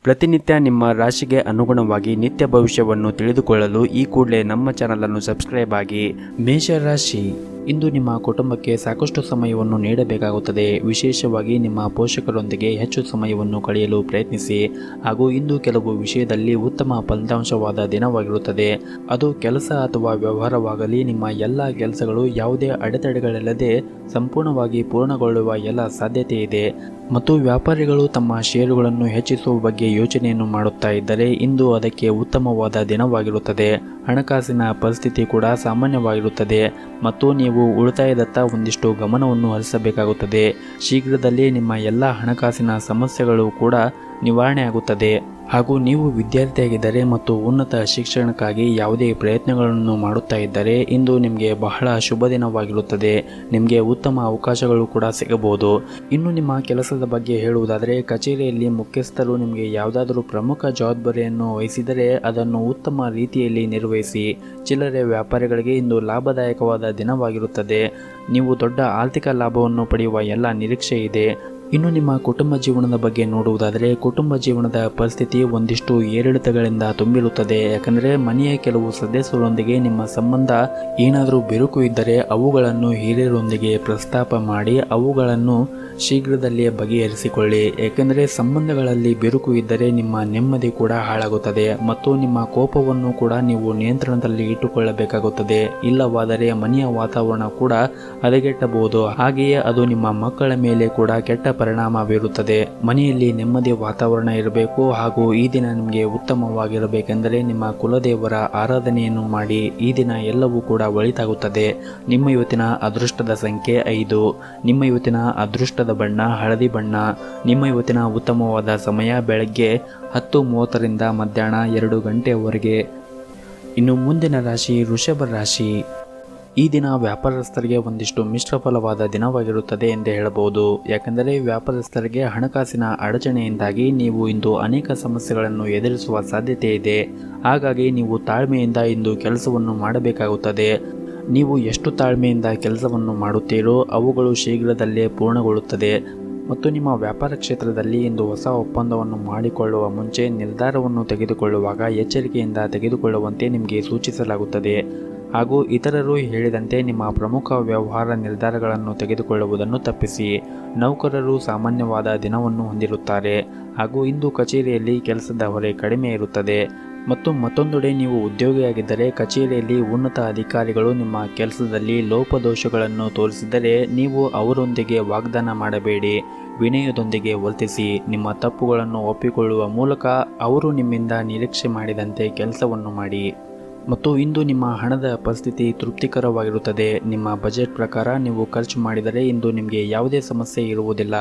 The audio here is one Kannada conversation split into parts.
ಪ್ರತಿನಿತ್ಯ ನಿಮ್ಮ ರಾಶಿಗೆ ಅನುಗುಣವಾಗಿ ನಿತ್ಯ ಭವಿಷ್ಯವನ್ನು ತಿಳಿದುಕೊಳ್ಳಲು ಈ ಕೂಡಲೇ ನಮ್ಮ ಚಾನಲನ್ನು ಸಬ್ಸ್ಕ್ರೈಬ್ ಆಗಿ. ಮೇಷರಾಶಿ, ಇಂದು ನಿಮ್ಮ ಕುಟುಂಬಕ್ಕೆ ಸಾಕಷ್ಟು ಸಮಯವನ್ನು ನೀಡಬೇಕಾಗುತ್ತದೆ. ವಿಶೇಷವಾಗಿ ನಿಮ್ಮ ಪೋಷಕರೊಂದಿಗೆ ಹೆಚ್ಚು ಸಮಯವನ್ನು ಕಳೆಯಲು ಪ್ರಯತ್ನಿಸಿ. ಹಾಗೂ ಇಂದು ಕೆಲವು ವಿಷಯದಲ್ಲಿ ಉತ್ತಮ ಫಲಿತಾಂಶವಾದ ದಿನವಾಗಿರುತ್ತದೆ. ಅದು ಕೆಲಸ ಅಥವಾ ವ್ಯವಹಾರವಾಗಲಿ, ನಿಮ್ಮ ಎಲ್ಲ ಕೆಲಸಗಳು ಯಾವುದೇ ಅಡೆತಡೆಗಳಿಲ್ಲದೆ ಸಂಪೂರ್ಣವಾಗಿ ಪೂರ್ಣಗೊಳ್ಳುವ ಎಲ್ಲ ಸಾಧ್ಯತೆ ಇದೆ. ಮತ್ತು ವ್ಯಾಪಾರಿಗಳು ತಮ್ಮ ಷೇರುಗಳನ್ನು ಹೆಚ್ಚಿಸುವ ಬಗ್ಗೆ ಯೋಚನೆಯನ್ನು ಮಾಡುತ್ತಾ ಇದ್ದರೆ ಇಂದು ಅದಕ್ಕೆ ಉತ್ತಮವಾದ ದಿನವಾಗಿರುತ್ತದೆ. ಹಣಕಾಸಿನ ಪರಿಸ್ಥಿತಿ ಕೂಡ ಸಾಮಾನ್ಯವಾಗಿರುತ್ತದೆ ಮತ್ತು ನೀವು ಉಳಿತಾಯದತ್ತ ಒಂದಿಷ್ಟು ಗಮನವನ್ನು ಹರಿಸಬೇಕಾಗುತ್ತದೆ. ಶೀಘ್ರದಲ್ಲೇ ನಿಮ್ಮ ಎಲ್ಲ ಹಣಕಾಸಿನ ಸಮಸ್ಯೆಗಳು ಕೂಡ ನಿವಾರಣೆಯಾಗುತ್ತದೆ. ಹಾಗೂ ನೀವು ವಿದ್ಯಾರ್ಥಿಯಾಗಿದ್ದರೆ ಮತ್ತು ಉನ್ನತ ಶಿಕ್ಷಣಕ್ಕಾಗಿ ಯಾವುದೇ ಪ್ರಯತ್ನಗಳನ್ನು ಮಾಡುತ್ತಾ ಇದ್ದರೆ ಇಂದು ನಿಮಗೆ ಬಹಳ ಶುಭ ದಿನವಾಗಿರುತ್ತದೆ. ನಿಮಗೆ ಉತ್ತಮ ಅವಕಾಶಗಳು ಕೂಡ ಸಿಗಬಹುದು. ಇನ್ನು ನಿಮ್ಮ ಕೆಲಸದ ಬಗ್ಗೆ ಹೇಳುವುದಾದರೆ, ಕಚೇರಿಯಲ್ಲಿ ಮುಖ್ಯಸ್ಥರು ನಿಮಗೆ ಯಾವುದಾದರೂ ಪ್ರಮುಖ ಜವಾಬ್ದಾರಿಯನ್ನು ವಹಿಸಿದರೆ ಅದನ್ನು ಉತ್ತಮ ರೀತಿಯಲ್ಲಿ ನಿರ್ವಹಿಸಿ. ಚಿಲ್ಲರೆ ವ್ಯಾಪಾರಿಗಳಿಗೆ ಇಂದು ಲಾಭದಾಯಕವಾದ ದಿನವಾಗಿರುತ್ತದೆ. ನೀವು ದೊಡ್ಡ ಆರ್ಥಿಕ ಲಾಭವನ್ನು ಪಡೆಯುವ ಎಲ್ಲ ನಿರೀಕ್ಷೆ ಇದೆ. ಇನ್ನು ನಿಮ್ಮ ಕುಟುಂಬ ಜೀವನದ ಬಗ್ಗೆ ನೋಡುವುದಾದರೆ, ಕುಟುಂಬ ಜೀವನದ ಪರಿಸ್ಥಿತಿ ಒಂದಿಷ್ಟು ಏರಿಳಿತಗಳಿಂದ ತುಂಬಿರುತ್ತದೆ. ಯಾಕಂದರೆ ಮನೆಯ ಕೆಲವು ಸದಸ್ಯರೊಂದಿಗೆ ನಿಮ್ಮ ಸಂಬಂಧ ಏನಾದರೂ ಬಿರುಕು ಇದ್ದರೆ ಅವುಗಳನ್ನು ಹಿರಿಯರೊಂದಿಗೆ ಪ್ರಸ್ತಾಪ ಮಾಡಿ ಅವುಗಳನ್ನು ಶೀಘ್ರದಲ್ಲೇ ಬಗೆಹರಿಸಿಕೊಳ್ಳಿ. ಏಕೆಂದರೆ ಸಂಬಂಧಗಳಲ್ಲಿ ಬಿರುಕು ಇದ್ದರೆ ನಿಮ್ಮ ನೆಮ್ಮದಿ ಕೂಡ ಹಾಳಾಗುತ್ತದೆ ಮತ್ತು ನಿಮ್ಮ ಕೋಪವನ್ನು ಕೂಡ ನೀವು ನಿಯಂತ್ರಣದಲ್ಲಿ ಇಟ್ಟುಕೊಳ್ಳಬೇಕಾಗುತ್ತದೆ. ಇಲ್ಲವಾದರೆ ಮನೆಯ ವಾತಾವರಣ ಕೂಡ ಹದಗೆಟ್ಟಬಹುದು. ಹಾಗೆಯೇ ಅದು ನಿಮ್ಮ ಮಕ್ಕಳ ಮೇಲೆ ಕೂಡ ಕೆಟ್ಟ ಪರಿಣಾಮ ಬೀರುತ್ತದೆ. ಮನೆಯಲ್ಲಿ ನೆಮ್ಮದಿ ವಾತಾವರಣ ಇರಬೇಕು. ಹಾಗೂ ಈ ದಿನ ನಿಮಗೆ ಉತ್ತಮವಾಗಿರಬೇಕೆಂದರೆ ನಿಮ್ಮ ಕುಲದೇವರ ಆರಾಧನೆಯನ್ನು ಮಾಡಿ. ಈ ದಿನ ಎಲ್ಲವೂ ಕೂಡ ಒಳಿತಾಗುತ್ತದೆ. ನಿಮ್ಮ ಇವತ್ತಿನ ಅದೃಷ್ಟದ ಸಂಖ್ಯೆ 5. ನಿಮ್ಮ ಇವತ್ತಿನ ಅದೃಷ್ಟದ ಬಣ್ಣ ಹಳದಿ ಬಣ್ಣ. ನಿಮ್ಮ ಇವತ್ತಿನ ಉತ್ತಮವಾದ ಸಮಯ ಬೆಳಗ್ಗೆ 10:30 ರಿಂದ ಮಧ್ಯಾಹ್ನ 2 ಗಂಟೆಯವರೆಗೆ. ಇನ್ನು ಮುಂದಿನ ರಾಶಿ ವೃಷಭ ರಾಶಿ. ಈ ದಿನ ವ್ಯಾಪಾರಸ್ಥರಿಗೆ ಒಂದಿಷ್ಟು ಮಿಶ್ರ ಫಲವಾದ ದಿನವಾಗಿರುತ್ತದೆ ಎಂದೇ ಹೇಳಬಹುದು. ಯಾಕೆಂದರೆ ವ್ಯಾಪಾರಸ್ಥರಿಗೆ ಹಣಕಾಸಿನ ಅಡಚಣೆಯಿಂದಾಗಿ ನೀವು ಇಂದು ಅನೇಕ ಸಮಸ್ಯೆಗಳನ್ನು ಎದುರಿಸುವ ಸಾಧ್ಯತೆ ಇದೆ. ಹಾಗಾಗಿ ನೀವು ತಾಳ್ಮೆಯಿಂದ ಇಂದು ಕೆಲಸವನ್ನು ಮಾಡಬೇಕಾಗುತ್ತದೆ. ನೀವು ಎಷ್ಟು ತಾಳ್ಮೆಯಿಂದ ಕೆಲಸವನ್ನು ಮಾಡುತ್ತೀರೋ ಅವುಗಳು ಶೀಘ್ರದಲ್ಲೇ ಪೂರ್ಣಗೊಳ್ಳುತ್ತದೆ. ಮತ್ತು ನಿಮ್ಮ ವ್ಯಾಪಾರ ಕ್ಷೇತ್ರದಲ್ಲಿ ಇಂದು ಹೊಸ ಒಪ್ಪಂದವನ್ನು ಮಾಡಿಕೊಳ್ಳುವ ಮುಂಚೆ ನಿರ್ಧಾರವನ್ನು ತೆಗೆದುಕೊಳ್ಳುವಾಗ ಎಚ್ಚರಿಕೆಯಿಂದ ತೆಗೆದುಕೊಳ್ಳುವಂತೆ ನಿಮಗೆ ಸೂಚಿಸಲಾಗುತ್ತದೆ. ಹಾಗೂ ಇತರರು ಹೇಳಿದಂತೆ ನಿಮ್ಮ ಪ್ರಮುಖ ವ್ಯವಹಾರ ನಿರ್ಧಾರಗಳನ್ನು ತೆಗೆದುಕೊಳ್ಳುವುದನ್ನು ತಪ್ಪಿಸಿ. ನೌಕರರು ಸಾಮಾನ್ಯವಾದ ದಿನವನ್ನು ಹೊಂದಿರುತ್ತಾರೆ. ಹಾಗೂ ಇಂದು ಕಚೇರಿಯಲ್ಲಿ ಕೆಲಸದ ಹೊರೆ ಕಡಿಮೆ ಇರುತ್ತದೆ. ಮತ್ತು ಮತ್ತೊಂದೆಡೆ ನೀವು ಉದ್ಯೋಗಿಯಾಗಿದ್ದರೆ ಕಚೇರಿಯಲ್ಲಿ ಉನ್ನತ ಅಧಿಕಾರಿಗಳು ನಿಮ್ಮ ಕೆಲಸದಲ್ಲಿ ಲೋಪದೋಷಗಳನ್ನು ತೋರಿಸಿದರೆ ನೀವು ಅವರೊಂದಿಗೆ ವಾಗ್ದಾನ ಮಾಡಬೇಡಿ. ವಿನಯದೊಂದಿಗೆ ವರ್ತಿಸಿ. ನಿಮ್ಮ ತಪ್ಪುಗಳನ್ನು ಒಪ್ಪಿಕೊಳ್ಳುವ ಮೂಲಕ ಅವರು ನಿಮ್ಮಿಂದ ನಿರೀಕ್ಷೆ ಮಾಡಿದಂತೆ ಕೆಲಸವನ್ನು ಮಾಡಿ. ಮತ್ತು ಇಂದು ನಿಮ್ಮ ಹಣದ ಪರಿಸ್ಥಿತಿ ತೃಪ್ತಿಕರವಾಗಿರುತ್ತದೆ. ನಿಮ್ಮ ಬಜೆಟ್ ಪ್ರಕಾರ ನೀವು ಖರ್ಚು ಮಾಡಿದರೆ ಇಂದು ನಿಮಗೆ ಯಾವುದೇ ಸಮಸ್ಯೆ ಇರುವುದಿಲ್ಲ.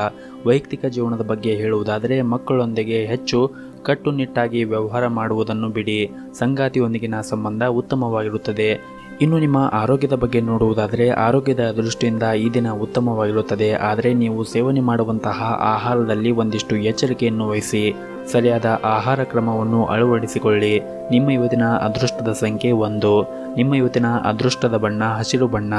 ವೈಯಕ್ತಿಕ ಜೀವನದ ಬಗ್ಗೆ ಹೇಳುವುದಾದರೆ, ಮಕ್ಕಳೊಂದಿಗೆ ಹೆಚ್ಚು ಕಟ್ಟುನಿಟ್ಟಾಗಿ ವ್ಯವಹಾರ ಮಾಡುವುದನ್ನು ಬಿಡಿ. ಸಂಗಾತಿಯೊಂದಿಗಿನ ಸಂಬಂಧ ಉತ್ತಮವಾಗಿರುತ್ತದೆ. ಇನ್ನು ನಿಮ್ಮ ಆರೋಗ್ಯದ ಬಗ್ಗೆ ನೋಡುವುದಾದರೆ, ಆರೋಗ್ಯದ ದೃಷ್ಟಿಯಿಂದ ಈ ದಿನ ಉತ್ತಮವಾಗಿರುತ್ತದೆ. ಆದರೆ ನೀವು ಸೇವನೆ ಮಾಡುವಂತಹ ಆಹಾರದಲ್ಲಿ ಒಂದಿಷ್ಟು ಎಚ್ಚರಿಕೆಯನ್ನು ವಹಿಸಿ. ಸರಿಯಾದ ಆಹಾರ ಕ್ರಮವನ್ನು ಅಳವಡಿಸಿಕೊಳ್ಳಿ. ನಿಮ್ಮ ಇವತ್ತಿನ ಅದೃಷ್ಟದ ಸಂಖ್ಯೆ 1. ನಿಮ್ಮ ಇವತ್ತಿನ ಅದೃಷ್ಟದ ಬಣ್ಣ ಹಸಿರು ಬಣ್ಣ.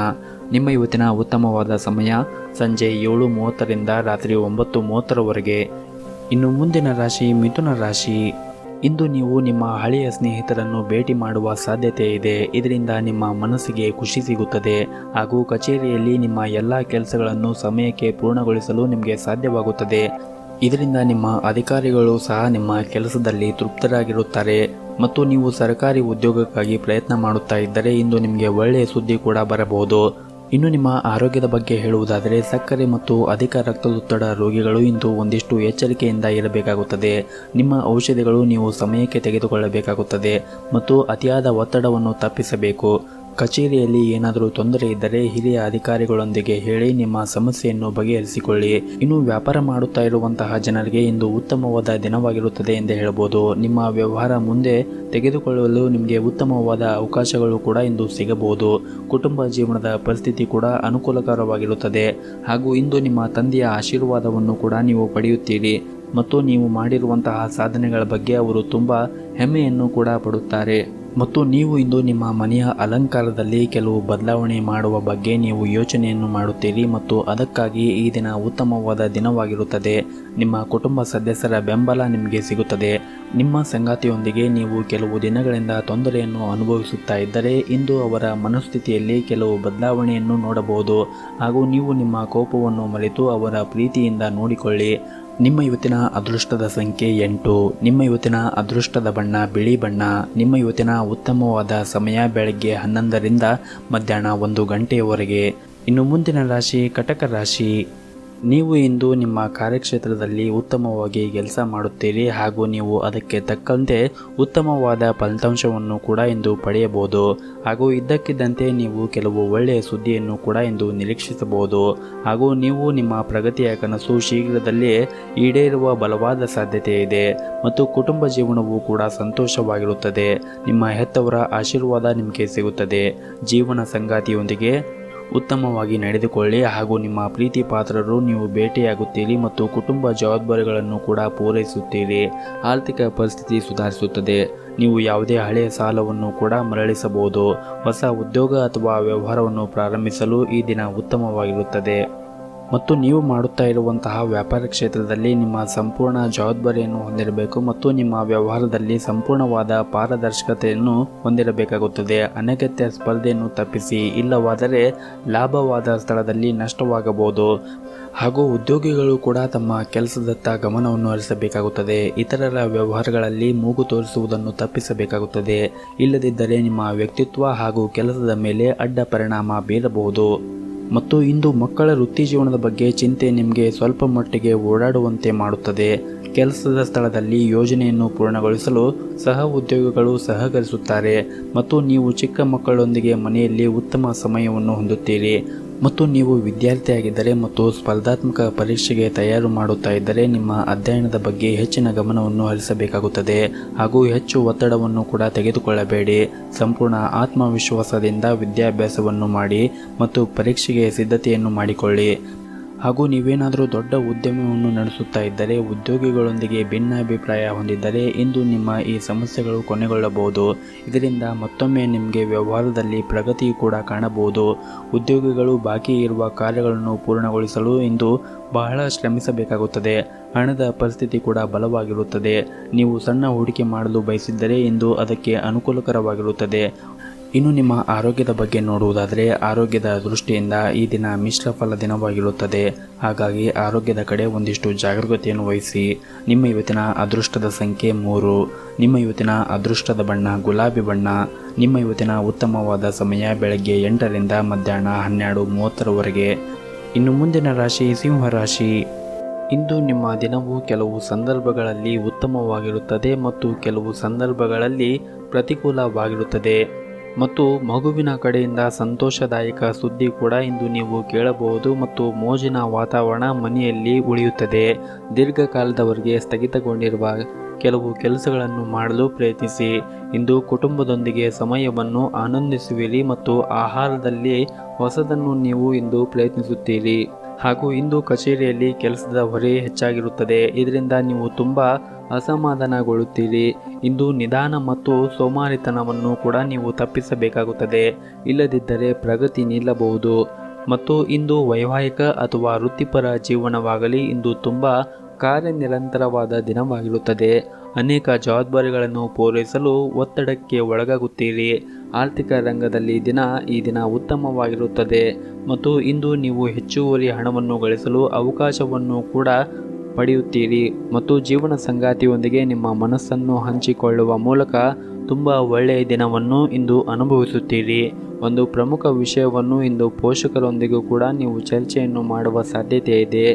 ನಿಮ್ಮ ಇವತ್ತಿನ ಉತ್ತಮವಾದ ಸಮಯ ಸಂಜೆ 7:30 ರಿಂದ ರಾತ್ರಿ 9:30 ಇನ್ನು ಮುಂದಿನ ರಾಶಿ ಮಿಥುನ ರಾಶಿ. ಇಂದು ನೀವು ನಿಮ್ಮ ಹಳೆಯ ಸ್ನೇಹಿತರನ್ನು ಭೇಟಿ ಮಾಡುವ ಸಾಧ್ಯತೆ ಇದೆ. ಇದರಿಂದ ನಿಮ್ಮ ಮನಸ್ಸಿಗೆ ಖುಷಿ ಸಿಗುತ್ತದೆ. ಹಾಗೂ ಕಚೇರಿಯಲ್ಲಿ ನಿಮ್ಮ ಎಲ್ಲ ಕೆಲಸಗಳನ್ನು ಸಮಯಕ್ಕೆ ಪೂರ್ಣಗೊಳಿಸಲು ನಿಮಗೆ ಸಾಧ್ಯವಾಗುತ್ತದೆ. ಇದರಿಂದ ನಿಮ್ಮ ಅಧಿಕಾರಿಗಳು ಸಹ ನಿಮ್ಮ ಕೆಲಸದಲ್ಲಿ ತೃಪ್ತರಾಗಿರುತ್ತಾರೆ. ಮತ್ತು ನೀವು ಸರ್ಕಾರಿ ಉದ್ಯೋಗಕ್ಕಾಗಿ ಪ್ರಯತ್ನ ಮಾಡುತ್ತಾ ಇದ್ದರೆ ಇಂದು ನಿಮಗೆ ಒಳ್ಳೆಯ ಸುದ್ದಿ ಕೂಡ ಬರಬಹುದು. ಇನ್ನು ನಿಮ್ಮ ಆರೋಗ್ಯದ ಬಗ್ಗೆ ಹೇಳುವುದಾದರೆ, ಸಕ್ಕರೆ ಮತ್ತು ಅಧಿಕ ರಕ್ತದೊತ್ತಡ ರೋಗಿಗಳು ಇಂದು ಒಂದಿಷ್ಟು ಎಚ್ಚರಿಕೆಯಿಂದ ಇರಬೇಕಾಗುತ್ತದೆ. ನಿಮ್ಮ ಔಷಧಿಗಳು ನೀವು ಸಮಯಕ್ಕೆ ತೆಗೆದುಕೊಳ್ಳಬೇಕಾಗುತ್ತದೆ ಮತ್ತು ಅತಿಯಾದ ಒತ್ತಡವನ್ನು ತಪ್ಪಿಸಬೇಕು. ಕಚೇರಿಯಲ್ಲಿ ಏನಾದರೂ ತೊಂದರೆ ಇದ್ದರೆ ಹಿರಿಯ ಅಧಿಕಾರಿಗಳೊಂದಿಗೆ ಹೇಳಿ ನಿಮ್ಮ ಸಮಸ್ಯೆಯನ್ನು ಬಗೆಹರಿಸಿಕೊಳ್ಳಿ. ಇನ್ನು ವ್ಯಾಪಾರ ಮಾಡುತ್ತಾ ಇರುವಂತಹ ಜನರಿಗೆ ಇಂದು ಉತ್ತಮವಾದ ದಿನವಾಗಿರುತ್ತದೆ ಎಂದು ಹೇಳಬಹುದು. ನಿಮ್ಮ ವ್ಯವಹಾರ ಮುಂದೆ ತೆಗೆದುಕೊಳ್ಳಲು ನಿಮಗೆ ಉತ್ತಮವಾದ ಅವಕಾಶಗಳು ಕೂಡ ಇಂದು ಸಿಗಬಹುದು. ಕುಟುಂಬ ಜೀವನದ ಪರಿಸ್ಥಿತಿ ಕೂಡ ಅನುಕೂಲಕರವಾಗಿರುತ್ತದೆ. ಹಾಗೂ ಇಂದು ನಿಮ್ಮ ತಂದೆಯ ಆಶೀರ್ವಾದವನ್ನು ಕೂಡ ನೀವು ಪಡೆಯುತ್ತೀರಿ. ಮತ್ತು ನೀವು ಮಾಡಿರುವಂತಹ ಸಾಧನೆಗಳ ಬಗ್ಗೆ ಅವರು ತುಂಬ ಹೆಮ್ಮೆಯನ್ನು ಕೂಡ ಪಡುತ್ತಾರೆ. ಮತ್ತು ನೀವು ಇಂದು ನಿಮ್ಮ ಮನೆಯ ಅಲಂಕಾರದಲ್ಲಿ ಕೆಲವು ಬದಲಾವಣೆ ಮಾಡುವ ಬಗ್ಗೆ ನೀವು ಯೋಚನೆಯನ್ನು ಮಾಡುತ್ತೀರಿ ಮತ್ತು ಅದಕ್ಕಾಗಿ ಈ ದಿನ ಉತ್ತಮವಾದ ದಿನವಾಗಿರುತ್ತದೆ. ನಿಮ್ಮ ಕುಟುಂಬ ಸದಸ್ಯರ ಬೆಂಬಲ ನಿಮಗೆ ಸಿಗುತ್ತದೆ. ನಿಮ್ಮ ಸಂಗಾತಿಯೊಂದಿಗೆ ನೀವು ಕೆಲವು ದಿನಗಳಿಂದ ತೊಂದರೆಯನ್ನು ಅನುಭವಿಸುತ್ತಾ ಇದ್ದರೆ ಇಂದು ಅವರ ಮನಸ್ಥಿತಿಯಲ್ಲಿ ಕೆಲವು ಬದಲಾವಣೆಯನ್ನು ನೋಡಬಹುದು. ಹಾಗೂ ನೀವು ನಿಮ್ಮ ಕೋಪವನ್ನು ಮರೆತು ಅವರ ಪ್ರೀತಿಯಿಂದ ನೋಡಿಕೊಳ್ಳಿ. ನಿಮ್ಮ ಇವತ್ತಿನ ಅದೃಷ್ಟದ ಸಂಖ್ಯೆ 8. ನಿಮ್ಮ ಇವತ್ತಿನ ಅದೃಷ್ಟದ ಬಣ್ಣ ಬಿಳಿ ಬಣ್ಣ. ನಿಮ್ಮ ಇವತ್ತಿನ ಉತ್ತಮವಾದ ಸಮಯ ಬೆಳಗ್ಗೆ 11ರಿಂದ ಮಧ್ಯಾಹ್ನ 1 ಗಂಟೆಯವರೆಗೆ. ಇನ್ನು ಮುಂದಿನ ರಾಶಿ ಕಟಕ ರಾಶಿ. ನೀವು ಇಂದು ನಿಮ್ಮ ಕಾರ್ಯಕ್ಷೇತ್ರದಲ್ಲಿ ಉತ್ತಮವಾಗಿ ಕೆಲಸ ಮಾಡುತ್ತೀರಿ ಹಾಗೂ ನೀವು ಅದಕ್ಕೆ ತಕ್ಕಂತೆ ಉತ್ತಮವಾದ ಫಲಿತಾಂಶವನ್ನು ಕೂಡ ಇಂದು ಪಡೆಯಬಹುದು. ಹಾಗೂ ಇದ್ದಕ್ಕಿದ್ದಂತೆ ನೀವು ಕೆಲವು ಒಳ್ಳೆಯ ಸುದ್ದಿಯನ್ನು ಕೂಡ ಇಂದು ನಿರೀಕ್ಷಿಸಬಹುದು. ಹಾಗೂ ನೀವು ನಿಮ್ಮ ಪ್ರಗತಿಯ ಕನಸು ಶೀಘ್ರದಲ್ಲೇ ಈಡೇರುವ ಬಲವಾದ ಸಾಧ್ಯತೆ ಇದೆ. ಮತ್ತು ಕುಟುಂಬ ಜೀವನವು ಕೂಡ ಸಂತೋಷವಾಗಿರುತ್ತದೆ. ನಿಮ್ಮ ಹೆತ್ತವರ ಆಶೀರ್ವಾದ ನಿಮಗೆ ಸಿಗುತ್ತದೆ. ಜೀವನ ಸಂಗಾತಿಯೊಂದಿಗೆ ಉತ್ತಮವಾಗಿ ನಡೆದುಕೊಳ್ಳಿ ಹಾಗೂ ನಿಮ್ಮ ಪ್ರೀತಿ ಪಾತ್ರರು ನೀವು ಭೇಟಿಯಾಗುತ್ತೀರಿ ಮತ್ತು ಕುಟುಂಬ ಜವಾಬ್ದಾರಿಗಳನ್ನು ಕೂಡ ಪೂರೈಸುತ್ತೀರಿ. ಆರ್ಥಿಕ ಪರಿಸ್ಥಿತಿ ಸುಧಾರಿಸುತ್ತದೆ. ನೀವು ಯಾವುದೇ ಹಳೆಯ ಸಾಲವನ್ನು ಕೂಡ ಮರಳಿಸಬಹುದು. ಹೊಸ ಉದ್ಯೋಗ ಅಥವಾ ವ್ಯವಹಾರವನ್ನು ಪ್ರಾರಂಭಿಸಲು ಈ ದಿನ ಉತ್ತಮವಾಗಿರುತ್ತದೆ. ಮತ್ತು ನೀವು ಮಾಡುತ್ತಾ ಇರುವಂತಹ ವ್ಯಾಪಾರ ಕ್ಷೇತ್ರದಲ್ಲಿ ನಿಮ್ಮ ಸಂಪೂರ್ಣ ಜವಾಬ್ದಾರಿಯನ್ನು ಹೊಂದಿರಬೇಕು ಮತ್ತು ನಿಮ್ಮ ವ್ಯವಹಾರದಲ್ಲಿ ಸಂಪೂರ್ಣವಾದ ಪಾರದರ್ಶಕತೆಯನ್ನು ಹೊಂದಿರಬೇಕಾಗುತ್ತದೆ. ಅನಗತ್ಯ ಸ್ಪರ್ಧೆಯನ್ನು ತಪ್ಪಿಸಿ, ಇಲ್ಲವಾದರೆ ಲಾಭವಾದ ಸ್ಥಳದಲ್ಲಿ ನಷ್ಟವಾಗಬಹುದು. ಹಾಗೂ ಉದ್ಯೋಗಿಗಳು ಕೂಡ ತಮ್ಮ ಕೆಲಸದತ್ತ ಗಮನವನ್ನು ಹರಿಸಬೇಕಾಗುತ್ತದೆ. ಇತರರ ವ್ಯವಹಾರಗಳಲ್ಲಿ ಮೂಗು ತೋರಿಸುವುದನ್ನು ತಪ್ಪಿಸಬೇಕಾಗುತ್ತದೆ. ಇಲ್ಲದಿದ್ದರೆ ನಿಮ್ಮ ವ್ಯಕ್ತಿತ್ವ ಹಾಗೂ ಕೆಲಸದ ಮೇಲೆ ಅಡ್ಡ ಪರಿಣಾಮ ಬೀರಬಹುದು. ಮತ್ತು ಇಂದು ಮಕ್ಕಳ ವೃತ್ತಿ ಜೀವನದ ಬಗ್ಗೆ ಚಿಂತೆ ನಿಮಗೆ ಸ್ವಲ್ಪ ಮಟ್ಟಿಗೆ ಓಡಾಡುವಂತೆ ಮಾಡುತ್ತದೆ. ಕೆಲಸದ ಸ್ಥಳದಲ್ಲಿ ಯೋಜನೆಯನ್ನು ಪೂರ್ಣಗೊಳಿಸಲು ಸಹ ಉದ್ಯೋಗಿಗಳು ಸಹಕರಿಸುತ್ತಾರೆ ಮತ್ತು ನೀವು ಚಿಕ್ಕ ಮಕ್ಕಳೊಂದಿಗೆ ಮನೆಯಲ್ಲಿ ಉತ್ತಮ ಸಮಯವನ್ನು ಹೊಂದುತ್ತೀರಿ. ಮತ್ತು ನೀವು ವಿದ್ಯಾರ್ಥಿಯಾಗಿದ್ದರೆ ಮತ್ತು ಸ್ಪರ್ಧಾತ್ಮಕ ಪರೀಕ್ಷೆಗೆ ತಯಾರು ಮಾಡುತ್ತಾ ಇದ್ದರೆ ನಿಮ್ಮ ಅಧ್ಯಯನದ ಬಗ್ಗೆ ಹೆಚ್ಚಿನ ಗಮನವನ್ನು ಹರಿಸಬೇಕಾಗುತ್ತದೆ. ಹಾಗೂ ಹೆಚ್ಚು ಒತ್ತಡವನ್ನು ಕೂಡ ತೆಗೆದುಕೊಳ್ಳಬೇಡಿ. ಸಂಪೂರ್ಣ ಆತ್ಮವಿಶ್ವಾಸದಿಂದ ವಿದ್ಯಾಭ್ಯಾಸವನ್ನು ಮಾಡಿ ಮತ್ತು ಪರೀಕ್ಷೆಗೆ ಸಿದ್ಧತೆಯನ್ನು ಮಾಡಿಕೊಳ್ಳಿ. ಹಾಗೂ ನೀವೇನಾದರೂ ದೊಡ್ಡ ಉದ್ಯಮವನ್ನು ನಡೆಸುತ್ತಾ ಇದ್ದರೆ ಉದ್ಯೋಗಿಗಳೊಂದಿಗೆ ಭಿನ್ನಾಭಿಪ್ರಾಯ ಹೊಂದಿದ್ದರೆ ಇಂದು ನಿಮ್ಮ ಈ ಸಮಸ್ಯೆಗಳು ಕೊನೆಗೊಳ್ಳಬಹುದು. ಇದರಿಂದ ಮತ್ತೊಮ್ಮೆ ನಿಮಗೆ ವ್ಯವಹಾರದಲ್ಲಿ ಪ್ರಗತಿ ಕೂಡ ಕಾಣಬಹುದು. ಉದ್ಯೋಗಿಗಳು ಬಾಕಿ ಇರುವ ಕಾರ್ಯಗಳನ್ನು ಪೂರ್ಣಗೊಳಿಸಲು ಇಂದು ಬಹಳ ಶ್ರಮಿಸಬೇಕಾಗುತ್ತದೆ. ಹಣದ ಪರಿಸ್ಥಿತಿ ಕೂಡ ಬಲವಾಗಿರುತ್ತದೆ. ನೀವು ಸಣ್ಣ ಹೂಡಿಕೆ ಮಾಡಲು ಬಯಸಿದ್ದರೆ ಇಂದು ಅದಕ್ಕೆ ಅನುಕೂಲಕರವಾಗಿರುತ್ತದೆ. ಇನ್ನು ನಿಮ್ಮ ಆರೋಗ್ಯದ ಬಗ್ಗೆ ನೋಡುವುದಾದರೆ ಆರೋಗ್ಯದ ದೃಷ್ಟಿಯಿಂದ ಈ ದಿನ ಮಿಶ್ರ ಫಲ ದಿನವಾಗಿರುತ್ತದೆ. ಹಾಗಾಗಿ ಆರೋಗ್ಯದ ಕಡೆ ಒಂದಿಷ್ಟು ಜಾಗರೂಕತೆಯನ್ನು ವಹಿಸಿ. ನಿಮ್ಮ ಇವತ್ತಿನ ಅದೃಷ್ಟದ ಸಂಖ್ಯೆ 3. ನಿಮ್ಮ ಇವತ್ತಿನ ಅದೃಷ್ಟದ ಬಣ್ಣ ಗುಲಾಬಿ ಬಣ್ಣ. ನಿಮ್ಮ ಇವತ್ತಿನ ಉತ್ತಮವಾದ ಸಮಯ ಬೆಳಗ್ಗೆ 8ರಿಂದ ಮಧ್ಯಾಹ್ನ 12:30ರವರೆಗೆ. ಇನ್ನು ಮುಂದಿನ ರಾಶಿ ಸಿಂಹರಾಶಿ. ಇಂದು ನಿಮ್ಮ ದಿನವು ಕೆಲವು ಸಂದರ್ಭಗಳಲ್ಲಿ ಉತ್ತಮವಾಗಿರುತ್ತದೆ ಮತ್ತು ಕೆಲವು ಸಂದರ್ಭಗಳಲ್ಲಿ ಪ್ರತಿಕೂಲವಾಗಿರುತ್ತದೆ. ಮತ್ತು ಮಗುವಿನ ಕಡೆಯಿಂದ ಸಂತೋಷದಾಯಕ ಸುದ್ದಿ ಕೂಡ ಇಂದು ನೀವು ಕೇಳಬಹುದು ಮತ್ತು ಮೋಜಿನ ವಾತಾವರಣ ಮನೆಯಲ್ಲಿ ಉಳಿಯುತ್ತದೆ. ದೀರ್ಘಕಾಲದವರೆಗೆ ಸ್ಥಗಿತಗೊಂಡಿರುವ ಕೆಲವು ಕೆಲಸಗಳನ್ನು ಮಾಡಲು ಪ್ರಯತ್ನಿಸಿ. ಇಂದು ಕುಟುಂಬದೊಂದಿಗೆ ಸಮಯವನ್ನು ಆನಂದಿಸುವಿರಿ ಮತ್ತು ಆಹಾರದಲ್ಲಿ ಹೊಸದನ್ನು ನೀವು ಇಂದು ಪ್ರಯತ್ನಿಸುತ್ತೀರಿ. ಹಾಗೂ ಇಂದು ಕಚೇರಿಯಲ್ಲಿ ಕೆಲಸದ ಹೊರೆ ಹೆಚ್ಚಾಗಿರುತ್ತದೆ. ಇದರಿಂದ ನೀವು ತುಂಬ ಅಸಮಾಧಾನಗೊಳ್ಳುತ್ತೀರಿ. ಇಂದು ನಿಧಾನ ಮತ್ತು ಸೋಮಾರಿತನವನ್ನು ಕೂಡ ನೀವು ತಪ್ಪಿಸಬೇಕಾಗುತ್ತದೆ. ಇಲ್ಲದಿದ್ದರೆ ಪ್ರಗತಿ ನಿಲ್ಲಬಹುದು. ಮತ್ತು ಇಂದು ವೈವಾಹಿಕ ಅಥವಾ ವೃತ್ತಿಪರ ಜೀವನವಾಗಲಿ ಇಂದು ತುಂಬ ಕಾರ್ಯನಿರಂತರವಾದ ದಿನವಾಗಿರುತ್ತದೆ. ಅನೇಕ ಜವಾಬ್ದಾರಿಗಳನ್ನು ಪೂರೈಸಲು ಒತ್ತಡಕ್ಕೆ ಒಳಗಾಗುತ್ತೀರಿ. ಆರ್ಥಿಕ ರಂಗದಲ್ಲಿ ಈ ದಿನ ಉತ್ತಮವಾಗಿರುತ್ತದೆ ಮತ್ತು ಇಂದು ನೀವು ಹೆಚ್ಚುವರಿ ಹಣವನ್ನು ಗಳಿಸಲು ಅವಕಾಶವನ್ನು ಕೂಡ ಪಡೆಯುತ್ತೀರಿ. ಮತ್ತು ಜೀವನ ಸಂಗಾತಿಯೊಂದಿಗೆ ನಿಮ್ಮ ಮನಸ್ಸನ್ನು ಹಂಚಿಕೊಳ್ಳುವ ಮೂಲಕ ತುಂಬ ಒಳ್ಳೆಯ ದಿನವನ್ನು ಇಂದು ಅನುಭವಿಸುತ್ತೀರಿ. ಒಂದು ಪ್ರಮುಖ ವಿಷಯವನ್ನು ಇಂದು ಪೋಷಕರೊಂದಿಗೂ ಕೂಡ ನೀವು ಚರ್ಚೆಯನ್ನು ಮಾಡುವ ಸಾಧ್ಯತೆ ಇದೆ.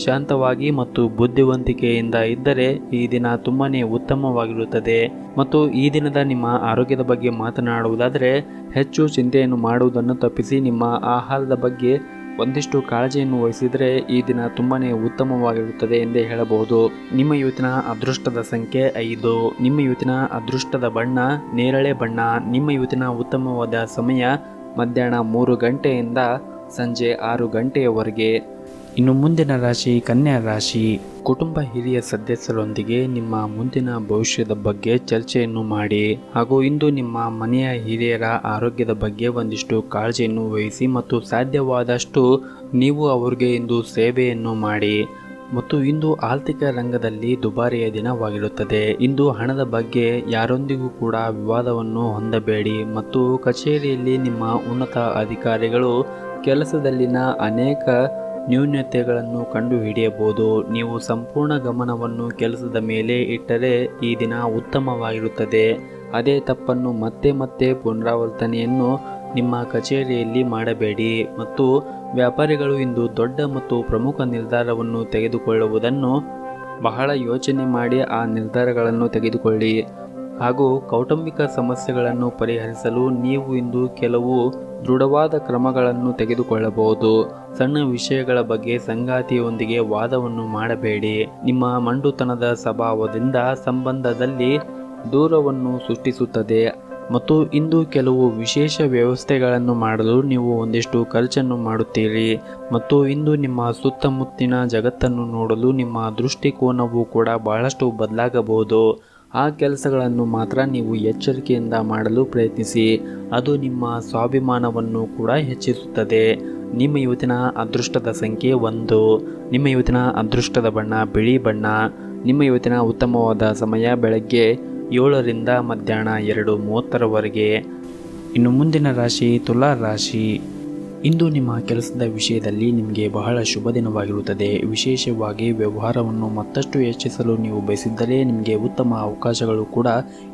ಶಾಂತವಾಗಿ ಮತ್ತು ಬುದ್ಧಿವಂತಿಕೆಯಿಂದ ಇದ್ದರೆ ಈ ದಿನ ತುಂಬಾ ಉತ್ತಮವಾಗಿರುತ್ತದೆ. ಮತ್ತು ಈ ದಿನದ ನಿಮ್ಮ ಆರೋಗ್ಯದ ಬಗ್ಗೆ ಮಾತನಾಡುವುದಾದರೆ ಹೆಚ್ಚು ಚಿಂತೆಯನ್ನು ಮಾಡುವುದನ್ನು ತಪ್ಪಿಸಿ ನಿಮ್ಮ ಆಹಾರದ ಬಗ್ಗೆ ಒಂದಿಷ್ಟು ಕಾಳಜಿಯನ್ನು ವಹಿಸಿದರೆ ಈ ದಿನ ತುಂಬಾ ಉತ್ತಮವಾಗಿರುತ್ತದೆ ಎಂದೇ ಹೇಳಬಹುದು. ನಿಮ್ಮ ಇವತ್ತಿನ ಅದೃಷ್ಟದ ಸಂಖ್ಯೆ 5. ನಿಮ್ಮ ಇವತ್ತಿನ ಅದೃಷ್ಟದ ಬಣ್ಣ ನೇರಳೆ ಬಣ್ಣ. ನಿಮ್ಮ ಇವತ್ತಿನ ಉತ್ತಮವಾದ ಸಮಯ ಮಧ್ಯಾಹ್ನ 3 ಗಂಟೆಯಿಂದ ಸಂಜೆ 6 ಗಂಟೆಯವರೆಗೆ. ಇನ್ನು ಮುಂದಿನ ರಾಶಿ ಕನ್ಯಾ ರಾಶಿ. ಕುಟುಂಬ ಹಿರಿಯ ಸದಸ್ಯರೊಂದಿಗೆ ನಿಮ್ಮ ಮುಂದಿನ ಭವಿಷ್ಯದ ಬಗ್ಗೆ ಚರ್ಚೆಯನ್ನು ಮಾಡಿ. ಹಾಗೂ ಇಂದು ನಿಮ್ಮ ಮನೆಯ ಹಿರಿಯರ ಆರೋಗ್ಯದ ಬಗ್ಗೆ ಒಂದಿಷ್ಟು ಕಾಳಜಿಯನ್ನು ವಹಿಸಿ ಮತ್ತು ಸಾಧ್ಯವಾದಷ್ಟು ನೀವು ಅವರಿಗೆ ಇಂದು ಸೇವೆಯನ್ನು ಮಾಡಿ. ಮತ್ತು ಇಂದು ಆರ್ಥಿಕ ರಂಗದಲ್ಲಿ ದುಬಾರಿಯ ದಿನವಾಗಿರುತ್ತದೆ. ಇಂದು ಹಣದ ಬಗ್ಗೆ ಯಾರೊಂದಿಗೂ ಕೂಡ ವಿವಾದವನ್ನು ಹೊಂದಬೇಡಿ ಮತ್ತು ಕಚೇರಿಯಲ್ಲಿ ನಿಮ್ಮ ಉನ್ನತ ಅಧಿಕಾರಿಗಳು ಕೆಲಸದಲ್ಲಿನ ಅನೇಕ ನ್ಯೂನತೆಗಳನ್ನು ಕಂಡುಹಿಡಿಯಬಹುದು. ನೀವು ಸಂಪೂರ್ಣ ಗಮನವನ್ನು ಕೆಲಸದ ಮೇಲೆ ಇಟ್ಟರೆ ಈ ದಿನ ಉತ್ತಮವಾಗಿರುತ್ತದೆ. ಅದೇ ತಪ್ಪನ್ನು ಮತ್ತೆ ಮತ್ತೆ ಪುನರಾವರ್ತನೆಯನ್ನು ನಿಮ್ಮ ಕಚೇರಿಯಲ್ಲಿ ಮಾಡಬೇಡಿ ಮತ್ತು ವ್ಯಾಪಾರಿಗಳು ಇಂದು ದೊಡ್ಡ ಮತ್ತು ಪ್ರಮುಖ ನಿರ್ಧಾರವನ್ನು ತೆಗೆದುಕೊಳ್ಳುವುದನ್ನು ಬಹಳ ಯೋಚನೆ ಮಾಡಿ ಆ ನಿರ್ಧಾರಗಳನ್ನು ತೆಗೆದುಕೊಳ್ಳಿ. ಹಾಗೂ ಕೌಟುಂಬಿಕ ಸಮಸ್ಯೆಗಳನ್ನು ಪರಿಹರಿಸಲು ನೀವು ಇಂದು ಕೆಲವು ದೃಢವಾದ ಕ್ರಮಗಳನ್ನು ತೆಗೆದುಕೊಳ್ಳಬಹುದು. ಸಣ್ಣ ವಿಷಯಗಳ ಬಗ್ಗೆ ಸಂಗಾತಿಯೊಂದಿಗೆ ವಾದವನ್ನು ಮಾಡಬೇಡಿ. ನಿಮ್ಮ ಮಂಡುತನದ ಸ್ವಭಾವದಿಂದ ಸಂಬಂಧದಲ್ಲಿ ದೂರವನ್ನು ಸೃಷ್ಟಿಸುತ್ತದೆ ಮತ್ತು ಇಂದು ಕೆಲವು ವಿಶೇಷ ವ್ಯವಸ್ಥೆಗಳನ್ನು ಮಾಡಲು ನೀವು ಒಂದಿಷ್ಟು ಖರ್ಚನ್ನು ಮಾಡುತ್ತೀರಿ ಮತ್ತು ಇಂದು ನಿಮ್ಮ ಸುತ್ತಮುತ್ತಿನ ಜಗತ್ತನ್ನು ನೋಡಲು ನಿಮ್ಮ ದೃಷ್ಟಿಕೋನವು ಕೂಡ ಬಹಳಷ್ಟು ಬದಲಾಗಬಹುದು. ಆ ಕೆಲಸಗಳನ್ನು ಮಾತ್ರ ನೀವು ಎಚ್ಚರಿಕೆಯಿಂದ ಮಾಡಲು ಪ್ರಯತ್ನಿಸಿ. ಅದು ನಿಮ್ಮ ಸ್ವಾಭಿಮಾನವನ್ನು ಕೂಡ ಹೆಚ್ಚಿಸುತ್ತದೆ. ನಿಮ್ಮ ಇವತ್ತಿನ ಅದೃಷ್ಟದ ಸಂಖ್ಯೆ 1. ನಿಮ್ಮ ಇವತ್ತಿನ ಅದೃಷ್ಟದ ಬಣ್ಣ ಬಿಳಿ ಬಣ್ಣ. ನಿಮ್ಮ ಇವತ್ತಿನ ಉತ್ತಮವಾದ ಸಮಯ ಬೆಳಗ್ಗೆ 7ರಿಂದ ಮಧ್ಯಾಹ್ನ 2:30ರವರೆಗೆ. ಇನ್ನು ಮುಂದಿನ ರಾಶಿ ತುಲಾ ರಾಶಿ. ಇಂದು ನಿಮ್ಮ ಕೆಲಸದ ವಿಷಯದಲ್ಲಿ ನಿಮಗೆ ಬಹಳ ಶುಭ ದಿನವಾಗಿರುತ್ತದೆ. ವಿಶೇಷವಾಗಿ ವ್ಯವಹಾರವನ್ನು ಮತ್ತಷ್ಟು ಹೆಚ್ಚಿಸಲು ನೀವು ಬಯಸಿದ್ದರೆ ನಿಮಗೆ ಉತ್ತಮ ಅವಕಾಶಗಳು ಕೂಡ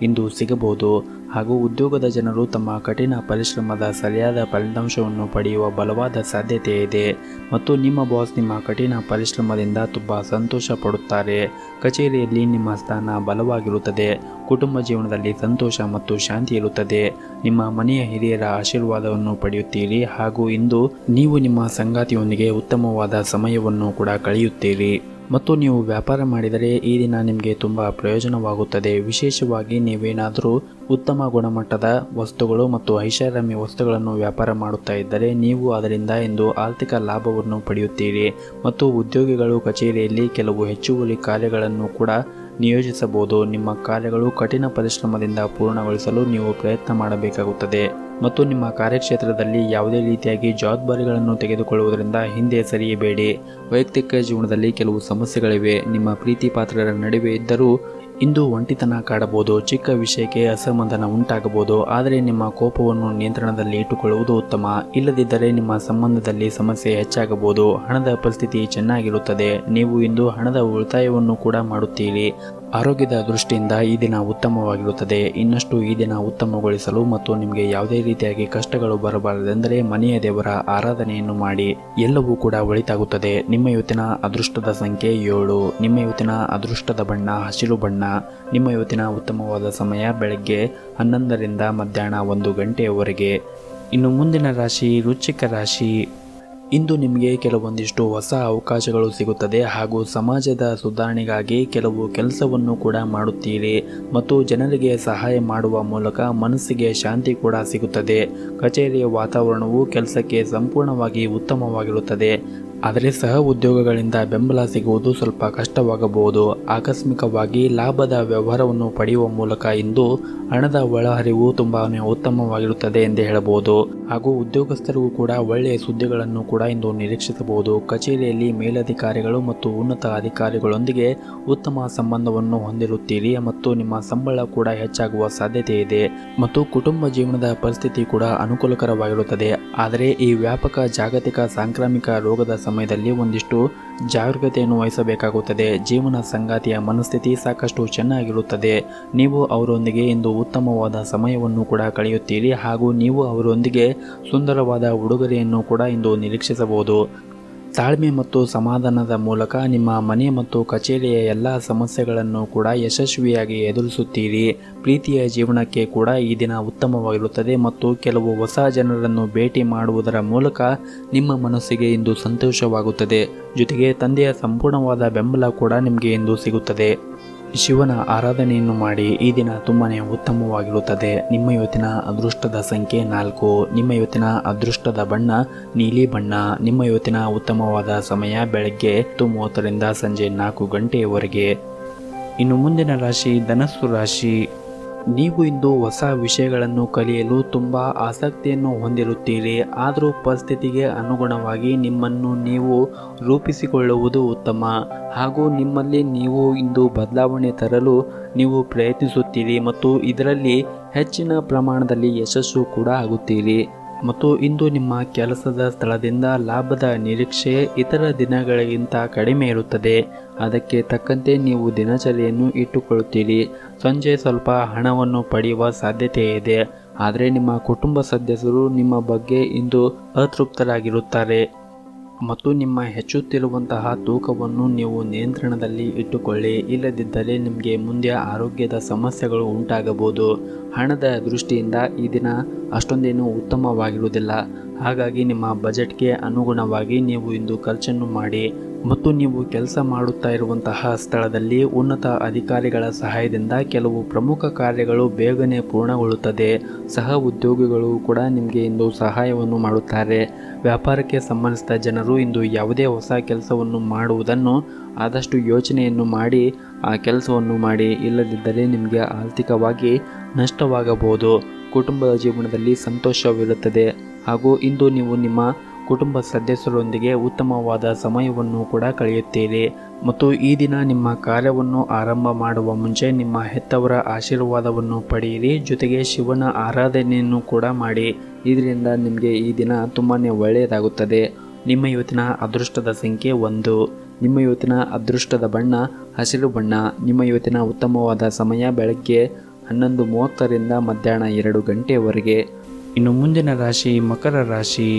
ಇಂದು ಸಿಗಬಹುದು. ಹಾಗೂ ಉದ್ಯೋಗದ ಜನರು ತಮ್ಮ ಕಠಿಣ ಪರಿಶ್ರಮದ ಸರಿಯಾದ ಫಲಿತಾಂಶವನ್ನು ಪಡೆಯುವ ಬಲವಾದ ಸಾಧ್ಯತೆ ಇದೆ ಮತ್ತು ನಿಮ್ಮ ಬಾಸ್ ನಿಮ್ಮ ಕಠಿಣ ಪರಿಶ್ರಮದಿಂದ ತುಂಬ ಸಂತೋಷ ಪಡುತ್ತಾರೆ. ಕಚೇರಿಯಲ್ಲಿ ನಿಮ್ಮ ಸ್ಥಾನ ಬಲವಾಗಿರುತ್ತದೆ. ಕುಟುಂಬ ಜೀವನದಲ್ಲಿ ಸಂತೋಷ ಮತ್ತು ಶಾಂತಿ ಇರುತ್ತದೆ. ನಿಮ್ಮ ಮನೆಯ ಹಿರಿಯರ ಆಶೀರ್ವಾದವನ್ನು ಪಡೆಯುತ್ತೀರಿ ಹಾಗೂ ಇಂದು ನೀವು ನಿಮ್ಮ ಸಂಗಾತಿಯೊಂದಿಗೆ ಉತ್ತಮವಾದ ಸಮಯವನ್ನು ಕೂಡ ಕಳೆಯುತ್ತೀರಿ ಮತ್ತು ನೀವು ವ್ಯಾಪಾರ ಮಾಡಿದರೆ ಈ ದಿನ ನಿಮಗೆ ತುಂಬ ಪ್ರಯೋಜನವಾಗುತ್ತದೆ. ವಿಶೇಷವಾಗಿ ನೀವೇನಾದರೂ ಉತ್ತಮ ಗುಣಮಟ್ಟದ ವಸ್ತುಗಳು ಮತ್ತು ಐಷಾರಾಮಿ ವಸ್ತುಗಳನ್ನು ವ್ಯಾಪಾರ ಮಾಡುತ್ತಾ ಇದ್ದರೆ ನೀವು ಅದರಿಂದ ಇಂದು ಆರ್ಥಿಕ ಲಾಭವನ್ನು ಪಡೆಯುತ್ತೀರಿ ಮತ್ತು ಉದ್ಯೋಗಿಗಳು ಕಚೇರಿಯಲ್ಲಿ ಕೆಲವು ಹೆಚ್ಚುವರಿ ಕಾರ್ಯಗಳನ್ನು ಕೂಡ ನಿಯೋಜಿಸಬಹುದು. ನಿಮ್ಮ ಕಾರ್ಯಗಳು ಕಠಿಣ ಪರಿಶ್ರಮದಿಂದ ಪೂರ್ಣಗೊಳಿಸಲು ನೀವು ಪ್ರಯತ್ನ ಮಾಡಬೇಕಾಗುತ್ತದೆ ಮತ್ತು ನಿಮ್ಮ ಕಾರ್ಯಕ್ಷೇತ್ರದಲ್ಲಿ ಯಾವುದೇ ರೀತಿಯಾಗಿ ಜವಾಬ್ದಾರಿಗಳನ್ನು ತೆಗೆದುಕೊಳ್ಳುವುದರಿಂದ ಹಿಂದೆ ಸರಿಯಬೇಡಿ. ವೈಯಕ್ತಿಕ ಜೀವನದಲ್ಲಿ ಕೆಲವು ಸಮಸ್ಯೆಗಳಿವೆ. ನಿಮ್ಮ ಪ್ರೀತಿ ಪಾತ್ರರ ನಡುವೆ ಇದ್ದರೂ ಇಂದು ಒಂಟಿತನ ಕಾಡಬಹುದು. ಚಿಕ್ಕ ವಿಷಯಕ್ಕೆ ಅಸಮಾಧಾನ ಉಂಟಾಗಬಹುದು. ಆದರೆ ನಿಮ್ಮ ಕೋಪವನ್ನು ನಿಯಂತ್ರಣದಲ್ಲಿ ಇಟ್ಟುಕೊಳ್ಳುವುದು ಉತ್ತಮ. ಇಲ್ಲದಿದ್ದರೆ ನಿಮ್ಮ ಸಂಬಂಧದಲ್ಲಿ ಸಮಸ್ಯೆ ಹೆಚ್ಚಾಗಬಹುದು. ಹಣದ ಪರಿಸ್ಥಿತಿ ಚೆನ್ನಾಗಿರುತ್ತದೆ. ನೀವು ಇಂದು ಹಣದ ಉಳಿತಾಯವನ್ನು ಕೂಡ ಮಾಡುತ್ತೀರಿ. ಆರೋಗ್ಯದ ದೃಷ್ಟಿಯಿಂದ ಈ ದಿನ ಉತ್ತಮವಾಗಿರುತ್ತದೆ. ಇನ್ನಷ್ಟು ಈ ದಿನ ಉತ್ತಮಗೊಳಿಸಲು ಮತ್ತು ನಿಮಗೆ ಯಾವುದೇ ರೀತಿಯಾಗಿ ಕಷ್ಟಗಳು ಬರಬಾರದೆಂದರೆ ಮನೆಯ ದೇವರ ಆರಾಧನೆಯನ್ನು ಮಾಡಿ. ಎಲ್ಲವೂ ಕೂಡ ಒಳಿತಾಗುತ್ತದೆ. ನಿಮ್ಮ ಇವತ್ತಿನ ಅದೃಷ್ಟದ ಸಂಖ್ಯೆ 7. ನಿಮ್ಮ ಇವತ್ತಿನ ಅದೃಷ್ಟದ ಬಣ್ಣ ಹಸಿರು ಬಣ್ಣ. ನಿಮ್ಮ ಇವತ್ತಿನ ಉತ್ತಮವಾದ ಸಮಯ ಬೆಳಗ್ಗೆ 11ರಿಂದ ಮಧ್ಯಾಹ್ನ 1 ಗಂಟೆಯವರೆಗೆ. ಇನ್ನು ಮುಂದಿನ ರಾಶಿ ವೃಶ್ಚಿಕ ರಾಶಿ. ಇಂದು ನಿಮಗೆ ಕೆಲವೊಂದಿಷ್ಟು ಹೊಸ ಅವಕಾಶಗಳು ಸಿಗುತ್ತದೆ ಹಾಗೂ ಸಮಾಜದ ಸುಧಾರಣೆಗಾಗಿ ಕೆಲವು ಕೆಲಸವನ್ನು ಕೂಡ ಮಾಡುತ್ತೀರಿ ಮತ್ತು ಜನರಿಗೆ ಸಹಾಯ ಮಾಡುವ ಮೂಲಕ ಮನಸ್ಸಿಗೆ ಶಾಂತಿ ಕೂಡ ಸಿಗುತ್ತದೆ. ಕಚೇರಿಯ ವಾತಾವರಣವು ಕೆಲಸಕ್ಕೆ ಸಂಪೂರ್ಣವಾಗಿ ಉತ್ತಮವಾಗಿರುತ್ತದೆ. ಆದರೆ ಸಹ ಉದ್ಯೋಗಗಳಿಂದ ಬೆಂಬಲ ಸಿಗುವುದು ಸ್ವಲ್ಪ ಕಷ್ಟವಾಗಬಹುದು. ಆಕಸ್ಮಿಕವಾಗಿ ಲಾಭದ ವ್ಯವಹಾರವನ್ನು ಪಡೆಯುವ ಮೂಲಕ ಇಂದು ಹಣದ ಒಳಹರಿವು ತುಂಬಾ ಉತ್ತಮವಾಗಿರುತ್ತದೆ ಎಂದು ಹೇಳಬಹುದು. ಹಾಗೂ ಉದ್ಯೋಗಸ್ಥರಿಗೂ ಕೂಡ ಒಳ್ಳೆಯ ಸುದ್ದಿಗಳನ್ನು ಕೂಡ ಇಂದು ನಿರೀಕ್ಷಿಸಬಹುದು. ಕಚೇರಿಯಲ್ಲಿ ಮೇಲಧಿಕಾರಿಗಳು ಮತ್ತು ಉನ್ನತ ಅಧಿಕಾರಿಗಳೊಂದಿಗೆ ಉತ್ತಮ ಸಂಬಂಧವನ್ನು ಹೊಂದಿರುತ್ತೀರಿ ಮತ್ತು ನಿಮ್ಮ ಸಂಬಳ ಕೂಡ ಹೆಚ್ಚಾಗುವ ಸಾಧ್ಯತೆ ಇದೆ ಮತ್ತು ಕುಟುಂಬ ಜೀವನದ ಪರಿಸ್ಥಿತಿ ಕೂಡ ಅನುಕೂಲಕರವಾಗಿರುತ್ತದೆ. ಆದರೆ ಈ ವ್ಯಾಪಕ ಜಾಗತಿಕ ಸಾಂಕ್ರಾಮಿಕ ರೋಗದ ಸಮಯದಲ್ಲಿ ಒಂದಿಷ್ಟು ಜಾಗರೂಕತೆಯನ್ನು ವಹಿಸಬೇಕಾಗುತ್ತದೆ. ಜೀವನ ಸಂಗಾತಿಯ ಮನಸ್ಥಿತಿ ಸಾಕಷ್ಟು ಚೆನ್ನಾಗಿರುತ್ತದೆ. ನೀವು ಅವರೊಂದಿಗೆ ಇಂದು ಉತ್ತಮವಾದ ಸಮಯವನ್ನು ಕೂಡ ಕಳೆಯುತ್ತೀರಿ ಹಾಗೂ ನೀವು ಅವರೊಂದಿಗೆ ಸುಂದರವಾದ ಉಡುಗೊರೆಯನ್ನು ಕೂಡ ಇಂದು ನಿರೀಕ್ಷಿಸಬಹುದು. ತಾಳ್ಮೆ ಮತ್ತು ಸಮಾಧಾನದ ಮೂಲಕ ನಿಮ್ಮ ಮನೆ ಮತ್ತು ಕಚೇರಿಯ ಎಲ್ಲ ಸಮಸ್ಯೆಗಳನ್ನು ಕೂಡ ಯಶಸ್ವಿಯಾಗಿ ಎದುರಿಸುತ್ತೀರಿ. ಪ್ರೀತಿಯ ಜೀವನಕ್ಕೆ ಕೂಡ ಈ ದಿನ ಉತ್ತಮವಾಗಿರುತ್ತದೆ ಮತ್ತು ಕೆಲವು ಹೊಸ ಜನರನ್ನು ಭೇಟಿ ಮಾಡುವುದರ ಮೂಲಕ ನಿಮ್ಮ ಮನಸ್ಸಿಗೆ ಇಂದು ಸಂತೋಷವಾಗುತ್ತದೆ. ಜೊತೆಗೆ ತಂದೆಯ ಸಂಪೂರ್ಣವಾದ ಬೆಂಬಲ ಕೂಡ ನಿಮಗೆ ಇಂದು ಸಿಗುತ್ತದೆ. ಶಿವನ ಆರಾಧನೆಯನ್ನು ಮಾಡಿ. ಈ ದಿನ ತುಂಬಾ ಉತ್ತಮವಾಗಿರುತ್ತದೆ. ನಿಮ್ಮ ಇವತ್ತಿನ ಅದೃಷ್ಟದ ಸಂಖ್ಯೆ 4. ನಿಮ್ಮ ಇವತ್ತಿನ ಅದೃಷ್ಟದ ಬಣ್ಣ ನೀಲಿ ಬಣ್ಣ. ನಿಮ್ಮ ಇವತ್ತಿನ ಉತ್ತಮವಾದ ಸಮಯ ಬೆಳಗ್ಗೆ 10:30ರಿಂದ ಸಂಜೆ 4 ಗಂಟೆಯವರೆಗೆ. ಇನ್ನು ಮುಂದಿನ ರಾಶಿ ಧನಸ್ಸು ರಾಶಿ. ನೀವು ಇಂದು ಹೊಸ ವಿಷಯಗಳನ್ನು ಕಲಿಯಲು ತುಂಬ ಆಸಕ್ತಿಯನ್ನು ಹೊಂದಿರುತ್ತೀರಿ. ಆದರೂ ಪರಿಸ್ಥಿತಿಗೆ ಅನುಗುಣವಾಗಿ ನಿಮ್ಮನ್ನು ನೀವು ರೂಪಿಸಿಕೊಳ್ಳುವುದು ಉತ್ತಮ. ಹಾಗೂ ನಿಮ್ಮಲ್ಲಿ ನೀವು ಇಂದು ಬದಲಾವಣೆ ತರಲು ನೀವು ಪ್ರಯತ್ನಿಸುತ್ತೀರಿ ಮತ್ತು ಇದರಲ್ಲಿ ಹೆಚ್ಚಿನ ಪ್ರಮಾಣದಲ್ಲಿ ಯಶಸ್ಸು ಕೂಡ ಆಗುತ್ತೀರಿ. ಮತ್ತು ಇಂದು ನಿಮ್ಮ ಕೆಲಸದ ಸ್ಥಳದಿಂದ ಲಾಭದ ನಿರೀಕ್ಷೆ ಇತರ ದಿನಗಳಿಗಿಂತ ಕಡಿಮೆ ಇರುತ್ತದೆ. ಅದಕ್ಕೆ ತಕ್ಕಂತೆ ನೀವು ದಿನಚರಿಯನ್ನು ಇಟ್ಟುಕೊಳ್ಳುತ್ತೀರಿ. ಸಂಜೆ ಸ್ವಲ್ಪ ಹಣವನ್ನು ಪಡೆಯುವ ಸಾಧ್ಯತೆ ಇದೆ, ಆದರೆ ನಿಮ್ಮ ಕುಟುಂಬ ಸದಸ್ಯರು ನಿಮ್ಮ ಬಗ್ಗೆ ಇಂದು ಅತೃಪ್ತರಾಗಿರುತ್ತಾರೆ ಮತ್ತು ನಿಮ್ಮ ಹೆಚ್ಚುತ್ತಿರುವಂತಹ ತೂಕವನ್ನು ನೀವು ನಿಯಂತ್ರಣದಲ್ಲಿ ಇಟ್ಟುಕೊಳ್ಳಿ. ಇಲ್ಲದಿದ್ದರೆ ನಿಮಗೆ ಮುಂದೆ ಆರೋಗ್ಯದ ಸಮಸ್ಯೆಗಳು ಉಂಟಾಗಬಹುದು. ಹಣದ ದೃಷ್ಟಿಯಿಂದ ಈ ದಿನ ಅಷ್ಟೊಂದೇನು ಉತ್ತಮವಾಗಿರುವುದಿಲ್ಲ. ಹಾಗಾಗಿ ನಿಮ್ಮ ಬಜೆಟ್ಗೆ ಅನುಗುಣವಾಗಿ ನೀವು ಇಂದು ಖರ್ಚನ್ನು ಮಾಡಿ ಮತ್ತು ನೀವು ಕೆಲಸ ಮಾಡುತ್ತಾ ಇರುವಂತಹ ಸ್ಥಳದಲ್ಲಿ ಉನ್ನತ ಅಧಿಕಾರಿಗಳ ಸಹಾಯದಿಂದ ಕೆಲವು ಪ್ರಮುಖ ಕಾರ್ಯಗಳು ಬೇಗನೆ ಪೂರ್ಣಗೊಳ್ಳುತ್ತದೆ. ಸಹ ಉದ್ಯೋಗಿಗಳು ಕೂಡ ನಿಮಗೆ ಇಂದು ಸಹಾಯವನ್ನು ಮಾಡುತ್ತಾರೆ. ವ್ಯಾಪಾರಕ್ಕೆ ಸಂಬಂಧಿಸಿದ ಜನರು ಇಂದು ಯಾವುದೇ ಹೊಸ ಕೆಲಸವನ್ನು ಮಾಡುವುದನ್ನು ಆದಷ್ಟು ಯೋಚನೆಯನ್ನು ಮಾಡಿ ಆ ಕೆಲಸವನ್ನು ಮಾಡಿ. ಇಲ್ಲದಿದ್ದರೆ ನಿಮಗೆ ಆರ್ಥಿಕವಾಗಿ ನಷ್ಟವಾಗಬಹುದು. ಕುಟುಂಬದ ಜೀವನದಲ್ಲಿ ಸಂತೋಷವಿರುತ್ತದೆ ಹಾಗೂ ಇಂದು ನೀವು ನಿಮ್ಮ ಕುಟುಂಬ ಸದಸ್ಯರೊಂದಿಗೆ ಉತ್ತಮವಾದ ಸಮಯವನ್ನು ಕೂಡ ಕಳೆಯುತ್ತೀರಿ. ಮತ್ತು ಈ ದಿನ ನಿಮ್ಮ ಕಾರ್ಯವನ್ನು ಆರಂಭ ಮಾಡುವ ಮುಂಚೆ ನಿಮ್ಮ ಹೆತ್ತವರ ಆಶೀರ್ವಾದವನ್ನು ಪಡೆಯಿರಿ. ಜೊತೆಗೆ ಶಿವನ ಆರಾಧನೆಯನ್ನು ಕೂಡ ಮಾಡಿ. ಇದರಿಂದ ನಿಮಗೆ ಈ ದಿನ ತುಂಬಾ ಒಳ್ಳೆಯದಾಗುತ್ತದೆ. ನಿಮ್ಮ ಇವತ್ತಿನ ಅದೃಷ್ಟದ ಸಂಖ್ಯೆ 1. ನಿಮ್ಮ ಇವತ್ತಿನ ಅದೃಷ್ಟದ ಬಣ್ಣ ಹಸಿರು ಬಣ್ಣ. ನಿಮ್ಮ ಇವತ್ತಿನ ಉತ್ತಮವಾದ ಸಮಯ ಬೆಳಗ್ಗೆ 11:30ರಿಂದ ಮಧ್ಯಾಹ್ನ 2 ಗಂಟೆಯವರೆಗೆ. ಇನ್ನು ಮುಂದಿನ ರಾಶಿ ಮಕರ ರಾಶಿ.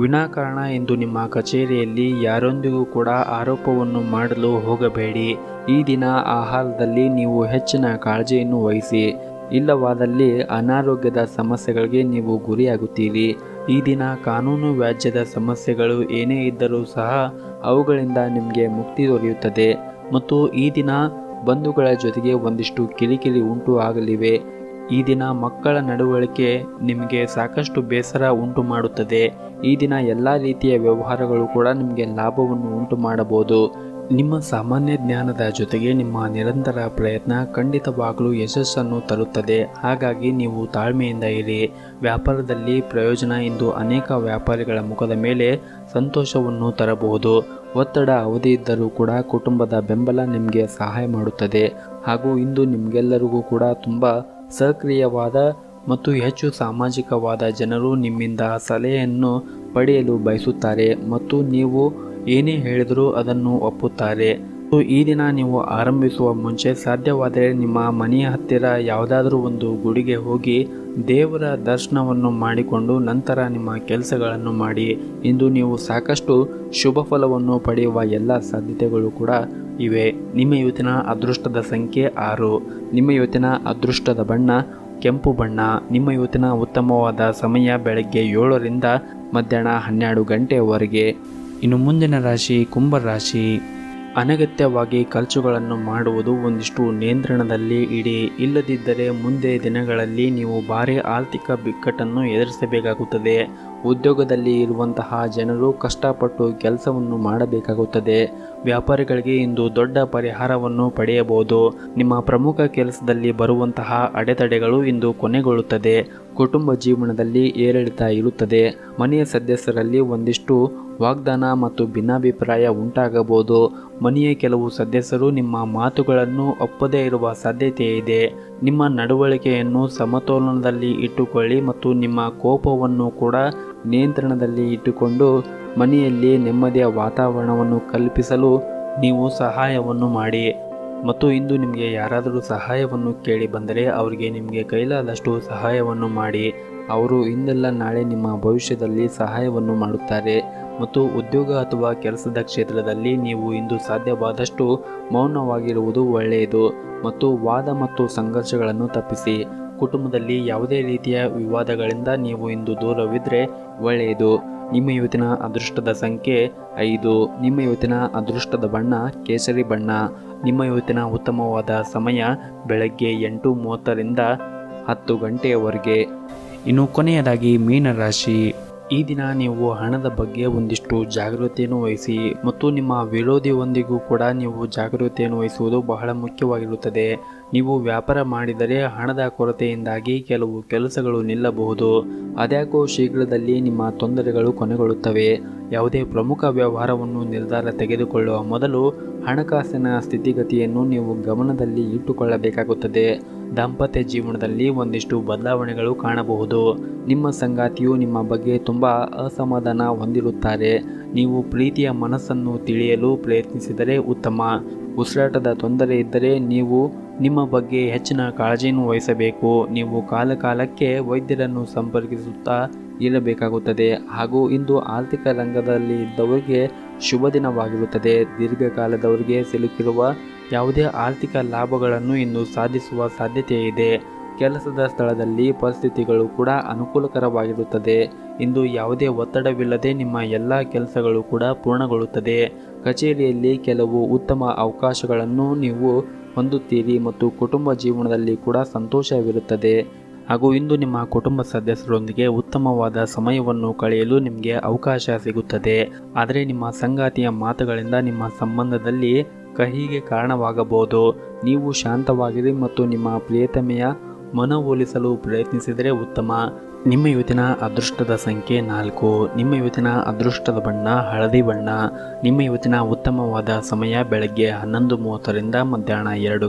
ವಿನಾಕಾರಣ ಇಂದು ನಿಮ್ಮ ಕಚೇರಿಯಲ್ಲಿ ಯಾರೊಂದಿಗೂ ಕೂಡ ಆರೋಪವನ್ನು ಮಾಡಲು ಹೋಗಬೇಡಿ. ಈ ದಿನ ಆಹಾರದಲ್ಲಿ ನೀವು ಹೆಚ್ಚಿನ ಕಾಳಜಿಯನ್ನು ವಹಿಸಿ. ಇಲ್ಲವಾದಲ್ಲಿ ಅನಾರೋಗ್ಯದ ಸಮಸ್ಯೆಗಳಿಗೆ ನೀವು ಗುರಿಯಾಗುತ್ತೀರಿ. ಈ ದಿನ ಕಾನೂನು ವ್ಯಾಜ್ಯದ ಸಮಸ್ಯೆಗಳು ಏನೇ ಇದ್ದರೂ ಸಹ ಅವುಗಳಿಂದ ನಿಮಗೆ ಮುಕ್ತಿ ದೊರೆಯುತ್ತದೆ. ಮತ್ತು ಈ ದಿನ ಬಂಧುಗಳ ಜೊತೆಗೆ ಒಂದಿಷ್ಟು ಕಿರಿಕಿರಿ ಉಂಟು ಆಗಲಿವೆ. ಈ ದಿನ ಮಕ್ಕಳ ನಡವಳಿಕೆ ನಿಮಗೆ ಸಾಕಷ್ಟು ಬೇಸರ ಉಂಟು ಮಾಡುತ್ತದೆ. ಈ ದಿನ ಎಲ್ಲ ರೀತಿಯ ವ್ಯವಹಾರಗಳು ಕೂಡ ನಿಮಗೆ ಲಾಭವನ್ನು ಉಂಟು ಮಾಡಬಹುದು. ನಿಮ್ಮ ಸಾಮಾನ್ಯ ಜ್ಞಾನದ ಜೊತೆಗೆ ನಿಮ್ಮ ನಿರಂತರ ಪ್ರಯತ್ನ ಖಂಡಿತವಾಗಲೂ ಯಶಸ್ಸನ್ನು ತರುತ್ತದೆ. ಹಾಗಾಗಿ ನೀವು ತಾಳ್ಮೆಯಿಂದ ಇರಿ. ವ್ಯಾಪಾರದಲ್ಲಿ ಪ್ರಯೋಜನ ಇಂದು ಅನೇಕ ವ್ಯಾಪಾರಿಗಳ ಮುಖದ ಮೇಲೆ ಸಂತೋಷವನ್ನು ತರಬಹುದು. ಒತ್ತಡ ಅವಧಿ ಇದ್ದರೂ ಕೂಡ ಕುಟುಂಬದ ಬೆಂಬಲ ನಿಮಗೆ ಸಹಾಯ ಮಾಡುತ್ತದೆ. ಹಾಗೂ ಇಂದು ನಿಮಗೆಲ್ಲರಿಗೂ ಕೂಡ ತುಂಬ ಸಕ್ರಿಯವಾದ ಮತ್ತು ಹೆಚ್ಚು ಸಾಮಾಜಿಕವಾದ ಜನರು ನಿಮ್ಮಿಂದ ಸಲಹೆಯನ್ನು ಪಡೆಯಲು ಬಯಸುತ್ತಾರೆ ಮತ್ತು ನೀವು ಏನೇ ಹೇಳಿದರೂ ಅದನ್ನು ಒಪ್ಪುತ್ತಾರೆ. ಈ ದಿನ ನೀವು ಆರಂಭಿಸುವ ಮುಂಚೆ ಸಾಧ್ಯವಾದರೆ ನಿಮ್ಮ ಮನೆಯ ಹತ್ತಿರ ಯಾವುದಾದ್ರೂ ಒಂದು ಗುಡಿಗೆ ಹೋಗಿ ದೇವರ ದರ್ಶನವನ್ನು ಮಾಡಿಕೊಂಡು ನಂತರ ನಿಮ್ಮ ಕೆಲಸಗಳನ್ನು ಮಾಡಿ. ಇಂದು ನೀವು ಸಾಕಷ್ಟು ಶುಭ ಫಲವನ್ನು ಪಡೆಯುವ ಎಲ್ಲ ಸಾಧ್ಯತೆಗಳು ಕೂಡ ಇವೆ. ನಿಮ್ಮ ಇವತ್ತಿನ ಅದೃಷ್ಟದ ಸಂಖ್ಯೆ 6. ನಿಮ್ಮ ಇವತ್ತಿನ ಅದೃಷ್ಟದ ಬಣ್ಣ ಕೆಂಪು ಬಣ್ಣ. ನಿಮ್ಮ ಇವತ್ತಿನ ಉತ್ತಮವಾದ ಸಮಯ ಬೆಳಗ್ಗೆ 7ರಿಂದ ಮಧ್ಯಾಹ್ನ 12 ಗಂಟೆಯವರೆಗೆ. ಇನ್ನು ಮುಂದಿನ ರಾಶಿ ಕುಂಭ ರಾಶಿ. ಅನಗತ್ಯವಾಗಿ ಖರ್ಚುಗಳನ್ನು ಮಾಡುವುದು ಒಂದಿಷ್ಟು ನಿಯಂತ್ರಣದಲ್ಲಿ ಇಡಿ. ಇಲ್ಲದಿದ್ದರೆ ಮುಂದೆ ದಿನಗಳಲ್ಲಿ ನೀವು ಭಾರಿ ಆರ್ಥಿಕ ಬಿಕ್ಕಟ್ಟನ್ನು ಎದುರಿಸಬೇಕಾಗುತ್ತದೆ. ಉದ್ಯೋಗದಲ್ಲಿ ಇರುವಂತಹ ಜನರು ಕಷ್ಟಪಟ್ಟು ಕೆಲಸವನ್ನು ಮಾಡಬೇಕಾಗುತ್ತದೆ. ವ್ಯಾಪಾರಿಗಳಿಗೆ ಇಂದು ದೊಡ್ಡ ಪರಿಹಾರವನ್ನು ಪಡೆಯಬಹುದು. ನಿಮ್ಮ ಪ್ರಮುಖ ಕೆಲಸದಲ್ಲಿ ಬರುವಂತಹ ಅಡೆತಡೆಗಳು ಇಂದು ಕೊನೆಗೊಳ್ಳುತ್ತದೆ. ಕುಟುಂಬ ಜೀವನದಲ್ಲಿ ಏರಿಳಿತ ಇರುತ್ತದೆ. ಮನೆಯ ಸದಸ್ಯರಲ್ಲಿ ಒಂದಿಷ್ಟು ವಾಗ್ದಾನ ಮತ್ತು ಭಿನ್ನಾಭಿಪ್ರಾಯ ಉಂಟಾಗಬಹುದು. ಮನೆಯ ಕೆಲವು ಸದಸ್ಯರು ನಿಮ್ಮ ಮಾತುಗಳನ್ನು ಒಪ್ಪದೇ ಇರುವ ಸಾಧ್ಯತೆ ಇದೆ. ನಿಮ್ಮ ನಡವಳಿಕೆಯನ್ನು ಸಮತೋಲನದಲ್ಲಿ ಇಟ್ಟುಕೊಳ್ಳಿ ಮತ್ತು ನಿಮ್ಮ ಕೋಪವನ್ನು ಕೂಡ ನಿಯಂತ್ರಣದಲ್ಲಿ ಇಟ್ಟುಕೊಂಡು ಮನೆಯಲ್ಲಿ ನೆಮ್ಮದಿಯ ವಾತಾವರಣವನ್ನು ಕಲ್ಪಿಸಲು ನೀವು ಸಹಾಯವನ್ನು ಮಾಡಿ. ಮತ್ತು ಇಂದು ನಿಮಗೆ ಯಾರಾದರೂ ಸಹಾಯವನ್ನು ಕೇಳಿ ಬಂದರೆ ಅವರಿಗೆ ನಿಮಗೆ ಕೈಲಾದಷ್ಟು ಸಹಾಯವನ್ನು ಮಾಡಿ. ಅವರು ಇಂದೆಲ್ಲ ನಾಳೆ ನಿಮ್ಮ ಭವಿಷ್ಯದಲ್ಲಿ ಸಹಾಯವನ್ನು ಮಾಡುತ್ತಾರೆ. ಮತ್ತು ಉದ್ಯೋಗ ಅಥವಾ ಕೆಲಸದ ಕ್ಷೇತ್ರದಲ್ಲಿ ನೀವು ಇಂದು ಸಾಧ್ಯವಾದಷ್ಟು ಮೌನವಾಗಿರುವುದು ಒಳ್ಳೆಯದು ಮತ್ತು ವಾದ ಮತ್ತು ಸಂಘರ್ಷಗಳನ್ನು ತಪ್ಪಿಸಿ. ಕುಟುಂಬದಲ್ಲಿ ಯಾವುದೇ ರೀತಿಯ ವಿವಾದಗಳಿಂದ ನೀವು ಇಂದು ದೂರವಿದ್ದರೆ ಒಳ್ಳೆಯದು. ನಿಮ್ಮ ಇವತ್ತಿನ ಅದೃಷ್ಟದ ಸಂಖ್ಯೆ 5. ನಿಮ್ಮ ಇವತ್ತಿನ ಅದೃಷ್ಟದ ಬಣ್ಣ ಕೇಸರಿ ಬಣ್ಣ. ನಿಮ್ಮ ಇವತ್ತಿನ ಉತ್ತಮವಾದ ಸಮಯ ಬೆಳಗ್ಗೆ 8:30ರಿಂದ 10 ಗಂಟೆಯವರೆಗೆ. ಇನ್ನು ಕೊನೆಯದಾಗಿ ಮೀನರಾಶಿ. ಈ ದಿನ ನೀವು ಹಣದ ಬಗ್ಗೆ ಒಂದಿಷ್ಟು ಜಾಗೃತಿಯನ್ನು ವಹಿಸಿ ಮತ್ತು ನಿಮ್ಮ ವಿರೋಧಿಯೊಂದಿಗೂ ಕೂಡ ನೀವು ಜಾಗೃತಿಯನ್ನು ವಹಿಸುವುದು ಬಹಳ ಮುಖ್ಯವಾಗಿರುತ್ತದೆ. ನೀವು ವ್ಯಾಪಾರ ಮಾಡಿದರೆ ಹಣದ ಕೊರತೆಯಿಂದಾಗಿ ಕೆಲವು ಕೆಲಸಗಳು ನಿಲ್ಲಬಹುದು. ಅದ್ಯಾಕೋ ಶೀಘ್ರದಲ್ಲಿ ನಿಮ್ಮ ತೊಂದರೆಗಳು ಕೊನೆಗೊಳ್ಳುತ್ತವೆ. ಯಾವುದೇ ಪ್ರಮುಖ ವ್ಯವಹಾರವನ್ನು ನಿರ್ಧಾರ ತೆಗೆದುಕೊಳ್ಳುವ ಮೊದಲು ಹಣಕಾಸಿನ ಸ್ಥಿತಿಗತಿಯನ್ನು ನೀವು ಗಮನದಲ್ಲಿ ಇಟ್ಟುಕೊಳ್ಳಬೇಕಾಗುತ್ತದೆ. ದಾಂಪತ್ಯ ಜೀವನದಲ್ಲಿ ಒಂದಿಷ್ಟು ಬದಲಾವಣೆಗಳು ಕಾಣಬಹುದು. ನಿಮ್ಮ ಸಂಗಾತಿಯು ನಿಮ್ಮ ಬಗ್ಗೆ ತುಂಬ ಅಸಮಾಧಾನ ಹೊಂದಿರುತ್ತಾರೆ. ನೀವು ಪ್ರೀತಿಯ ಮನಸ್ಸನ್ನು ತಿಳಿಯಲು ಪ್ರಯತ್ನಿಸಿದರೆ ಉತ್ತಮ. ಉಸಿರಾಟದ ತೊಂದರೆ ಇದ್ದರೆ ನೀವು ನಿಮ್ಮ ಬಗ್ಗೆ ಹೆಚ್ಚಿನ ಕಾಳಜಿಯನ್ನು ವಹಿಸಬೇಕು. ನೀವು ಕಾಲಕಾಲಕ್ಕೆ ವೈದ್ಯರನ್ನು ಸಂಪರ್ಕಿಸುತ್ತಾ ಇರಬೇಕಾಗುತ್ತದೆ. ಹಾಗೂ ಇಂದು ಆರ್ಥಿಕ ರಂಗದಲ್ಲಿ ಇದ್ದವರಿಗೆ ಶುಭ ದಿನವಾಗಿರುತ್ತದೆ. ದೀರ್ಘಕಾಲದವರೆಗೆ ಸಿಲುಕಿರುವ ಯಾವುದೇ ಆರ್ಥಿಕ ಲಾಭಗಳನ್ನು ಇಂದು ಸಾಧಿಸುವ ಸಾಧ್ಯತೆ ಇದೆ. ಕೆಲಸದ ಸ್ಥಳದಲ್ಲಿ ಪರಿಸ್ಥಿತಿಗಳು ಕೂಡ ಅನುಕೂಲಕರವಾಗಿರುತ್ತದೆ. ಇಂದು ಯಾವುದೇ ಒತ್ತಡವಿಲ್ಲದೆ ನಿಮ್ಮ ಎಲ್ಲ ಕೆಲಸಗಳು ಕೂಡ ಪೂರ್ಣಗೊಳ್ಳುತ್ತದೆ. ಕಚೇರಿಯಲ್ಲಿ ಕೆಲವು ಉತ್ತಮ ಅವಕಾಶಗಳನ್ನು ನೀವು ಹೊಂದುತ್ತೀರಿ ಮತ್ತು ಕುಟುಂಬ ಜೀವನದಲ್ಲಿ ಕೂಡ ಸಂತೋಷವಿರುತ್ತದೆ. ಹಾಗೂ ಇಂದು ನಿಮ್ಮ ಕುಟುಂಬ ಸದಸ್ಯರೊಂದಿಗೆ ಉತ್ತಮವಾದ ಸಮಯವನ್ನು ಕಳೆಯಲು ನಿಮಗೆ ಅವಕಾಶ ಸಿಗುತ್ತದೆ. ಆದರೆ ನಿಮ್ಮ ಸಂಗಾತಿಯ ಮಾತುಗಳಿಂದ ನಿಮ್ಮ ಸಂಬಂಧದಲ್ಲಿ ಕಹಿಗೆ ಕಾರಣವಾಗಬಹುದು. ನೀವು ಶಾಂತವಾಗಿರಿ ಮತ್ತು ನಿಮ್ಮ ಪ್ರಿಯತಮೆಯ ಮನವೊಲಿಸಲು ಪ್ರಯತ್ನಿಸಿದರೆ ಉತ್ತಮ. ನಿಮ್ಮ ಇವತ್ತಿನ ಅದೃಷ್ಟದ ಸಂಖ್ಯೆ 4. ನಿಮ್ಮ ಇವತ್ತಿನ ಅದೃಷ್ಟದ ಬಣ್ಣ ಹಳದಿ ಬಣ್ಣ. ನಿಮ್ಮ ಇವತ್ತಿನ ಉತ್ತಮವಾದ ಸಮಯ ಬೆಳಗ್ಗೆ 11:30 ರಿಂದ ಮಧ್ಯಾಹ್ನ 2 ಗಂಟೆ.